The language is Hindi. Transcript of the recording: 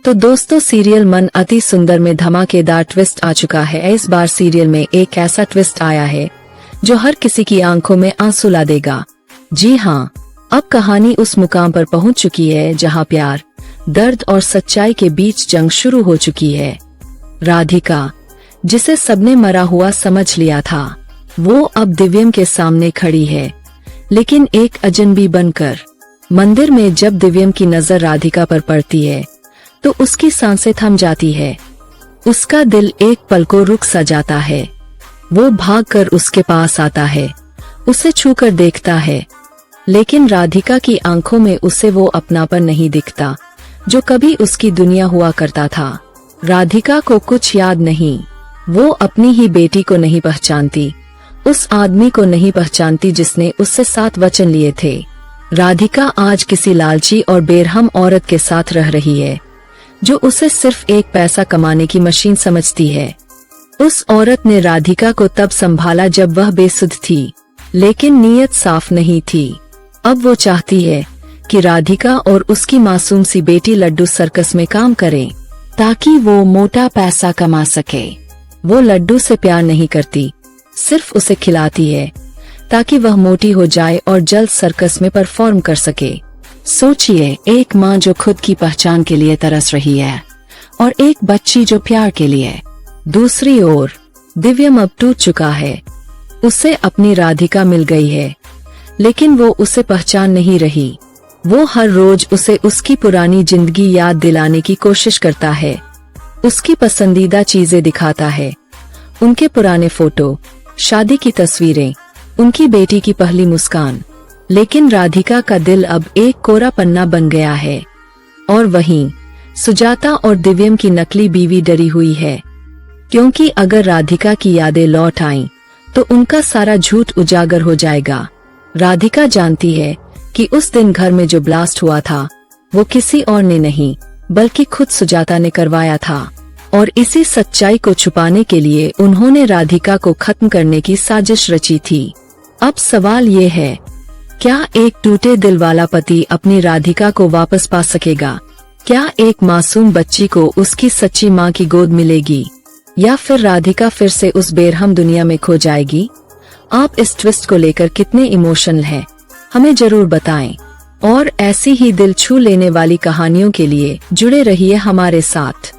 तो दोस्तों, सीरियल मन अति सुंदर में धमाकेदार ट्विस्ट आ चुका है। इस बार सीरियल में एक ऐसा ट्विस्ट आया है जो हर किसी की आंखों में आंसू ला देगा। जी हाँ, अब कहानी उस मुकाम पर पहुंच चुकी है जहां प्यार, दर्द और सच्चाई के बीच जंग शुरू हो चुकी है। राधिका, जिसे सबने मरा हुआ समझ लिया था, वो अब दिव्यम के सामने खड़ी है, लेकिन एक अजनबी बनकर। मंदिर में जब दिव्यम की नजर राधिका पर पड़ती है तो उसकी सांसें थम जाती है। उसका दिल एक पल को रुक सा जाता है। वो भागकर उसके पास आता है, उसे छूकर देखता है, लेकिन राधिका की आंखों में उसे वो अपनापन नहीं दिखता जो कभी उसकी दुनिया हुआ करता था। राधिका को कुछ याद नहीं, वो अपनी ही बेटी को नहीं पहचानती, उस आदमी को नहीं पहचानती जिसने उससे 7 वचन लिए थे। राधिका आज किसी लालची और बेरहम औरत के साथ रह रही है जो उसे सिर्फ एक पैसा कमाने की मशीन समझती है। उस औरत ने राधिका को तब संभाला जब वह बेसुध थी, लेकिन नीयत साफ नहीं थी। अब वो चाहती है कि राधिका और उसकी मासूम सी बेटी लड्डू सर्कस में काम करें ताकि वो मोटा पैसा कमा सके। वो लड्डू से प्यार नहीं करती, सिर्फ उसे खिलाती है ताकि वह मोटी हो जाए और जल्द सर्कस में परफॉर्म कर सके। सोचिए, एक माँ जो खुद की पहचान के लिए तरस रही है और एक बच्ची जो प्यार के लिए। दूसरी ओर दिव्यम अब टूट चुका है। उसे अपनी राधिका मिल गई है, लेकिन वो उसे पहचान नहीं रही। वो हर रोज उसे उसकी पुरानी जिंदगी याद दिलाने की कोशिश करता है, उसकी पसंदीदा चीजें दिखाता है, उनके पुराने फोटो, शादी की तस्वीरें, उनकी बेटी की पहली मुस्कान। लेकिन राधिका का दिल अब एक कोरा पन्ना बन गया है। और वहीं सुजाता और दिव्यम की नकली बीवी डरी हुई है, क्योंकि अगर राधिका की यादें लौट आईं तो उनका सारा झूठ उजागर हो जाएगा। राधिका जानती है कि उस दिन घर में जो ब्लास्ट हुआ था वो किसी और ने नहीं बल्कि खुद सुजाता ने करवाया था, और इसी सच्चाई को छुपाने के लिए उन्होंने राधिका को खत्म करने की साजिश रची थी। अब सवाल ये है, क्या एक टूटे दिल वाला पति अपनी राधिका को वापस पा सकेगा? क्या एक मासूम बच्ची को उसकी सच्ची माँ की गोद मिलेगी, या फिर राधिका फिर से उस बेरहम दुनिया में खो जाएगी? आप इस ट्विस्ट को लेकर कितने इमोशनल हैं, हमें जरूर बताएं। और ऐसी ही दिल छू लेने वाली कहानियों के लिए जुड़े रहिए हमारे साथ।